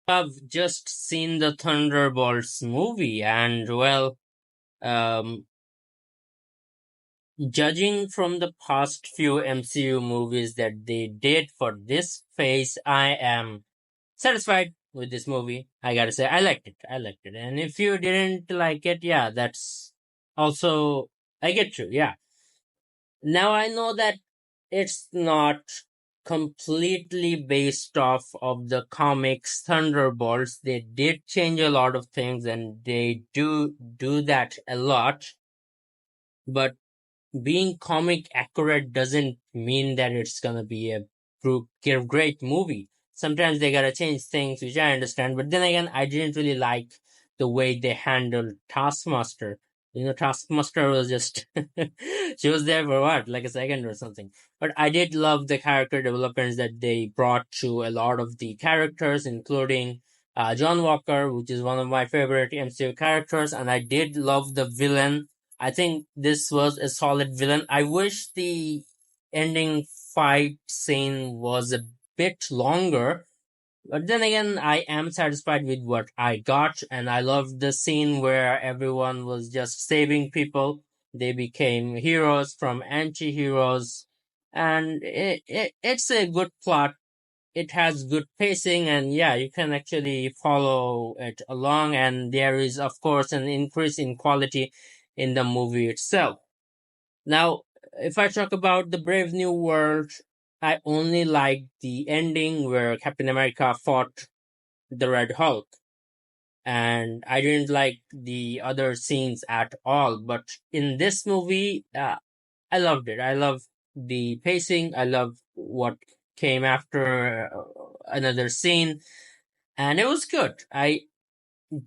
I've just seen the Thunderbolts movie, and well, um, judging from the past few MCU movies that they did for this phase, I am satisfied with this movie. I gotta say, I liked it. I liked it. And if you didn't like it, yeah, that's also, I get you. Yeah. Now I know that it's not completely based off of the comics Thunderbolts. They did change a lot of things and they do that a lot. But being comic accurate doesn't mean that it's gonna be a great movie. Sometimes they gotta change things, which I understand. But then again, I didn't really like the way they handled Taskmaster. Taskmaster was just she was there for what, like a second or something. But I did love the character developments that they brought to a lot of the characters, including John Walker, which is one of my favorite MCU characters, and I did love the villain. I think this was a solid villain. I wish the ending fight scene was a bit longer, but then again, I am satisfied with what I got, and I loved the scene where everyone was just saving people. They became heroes from anti-heroes, and it's a good plot. It has good pacing, and yeah, you can actually follow it along, and there is of course an increase in quality in the movie itself. Now, if I talk about the Brave New World, I only like the ending where Captain America fought the Red Hulk, and I didn't like the other scenes at all. But in this movie, I loved it. I love the pacing. I love what came after another scene, and it was good. I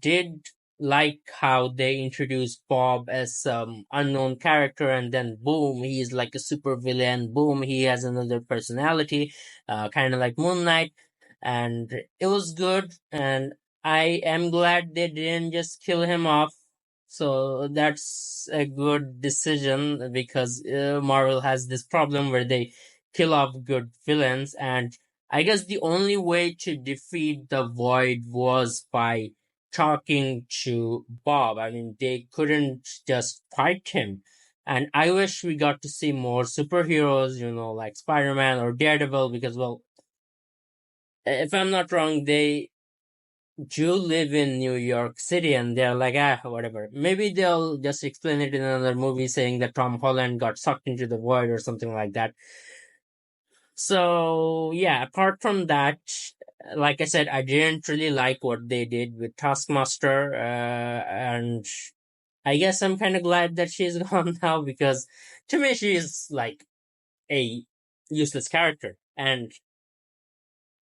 did like how they introduced Bob as some unknown character, and then boom, he's like a super villain. Boom, he has another personality, kind of like Moon Knight, and it was good. And I am glad they didn't just kill him off. So that's a good decision because Marvel has this problem where they kill off good villains, and I guess the only way to defeat the Void was by talking to Bob. I mean, they couldn't just fight him. And I wish we got to see more superheroes, like Spider Man or Daredevil, because, well, if I'm not wrong, they do live in New York City and they're like, whatever. Maybe they'll just explain it in another movie saying that Tom Holland got sucked into the void or something like that. So, yeah, apart from that, like I said, I didn't really like what they did with Taskmaster, and I guess I'm kind of glad that she's gone now because to me she's like a useless character, and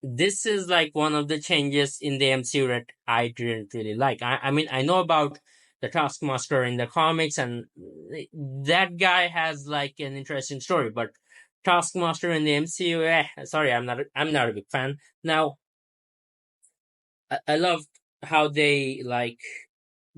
this is like one of the changes in the MCU that I didn't really like. I mean, I know about the Taskmaster in the comics, and that guy has like an interesting story, but Taskmaster in the MCU, sorry, I'm not a big fan. Now, I love how they like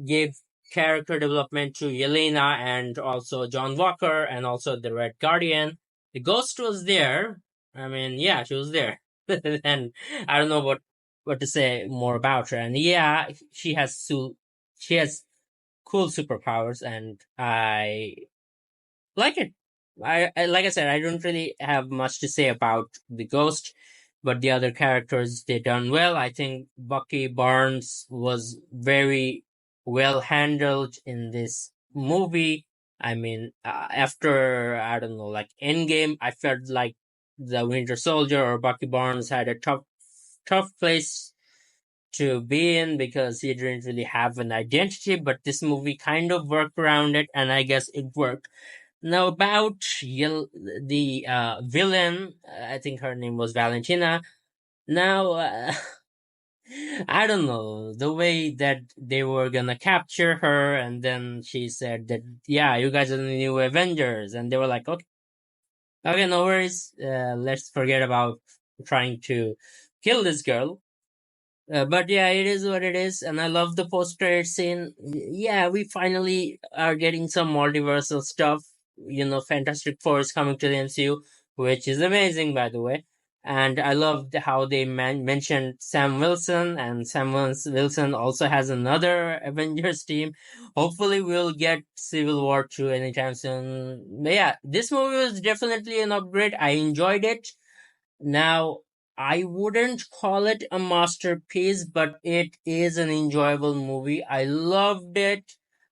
gave character development to Yelena and also John Walker and also the Red Guardian. The Ghost was there. I mean, yeah, she was there. And I don't know what to say more about her. And yeah, she has cool superpowers, and I like it. I like I said, I don't really have much to say about the Ghost, but the other characters they done well. I think Bucky Barnes was very well handled in this movie. I mean, after I don't know, like Endgame, I felt like the Winter Soldier or Bucky Barnes had a tough place to be in because he didn't really have an identity. But this movie kind of worked around it, and I guess it worked. Now about the villain, I think her name was Valentina. Now, I don't know the way that they were gonna capture her, and then she said that, yeah, you guys are the new Avengers, and they were like, okay, okay, no worries, let's forget about trying to kill this girl. But yeah, it is what it is, and I love the post-credit scene. Yeah, we finally are getting some multiversal stuff. Fantastic Four is coming to the MCU, which is amazing, by the way. And I loved how they mentioned Sam Wilson, and Wilson also has another Avengers team. Hopefully, we'll get Civil War 2 anytime soon. But yeah, this movie was definitely an upgrade. I enjoyed it. Now, I wouldn't call it a masterpiece, but it is an enjoyable movie. I loved it.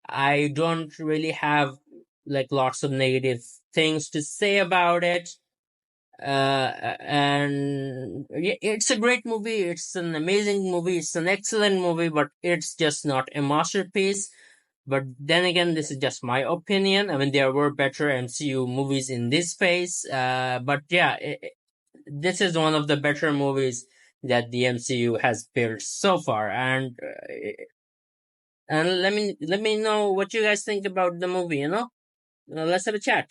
I don't really have like lots of negative things to say about it. And yeah, it's a great movie. It's an amazing movie. It's an excellent movie, but it's just not a masterpiece. But then again, this is just my opinion. I mean, there were better MCU movies in this space. But yeah, this is one of the better movies that the MCU has built so far. And let me know what you guys think about the movie. Let's have a chat.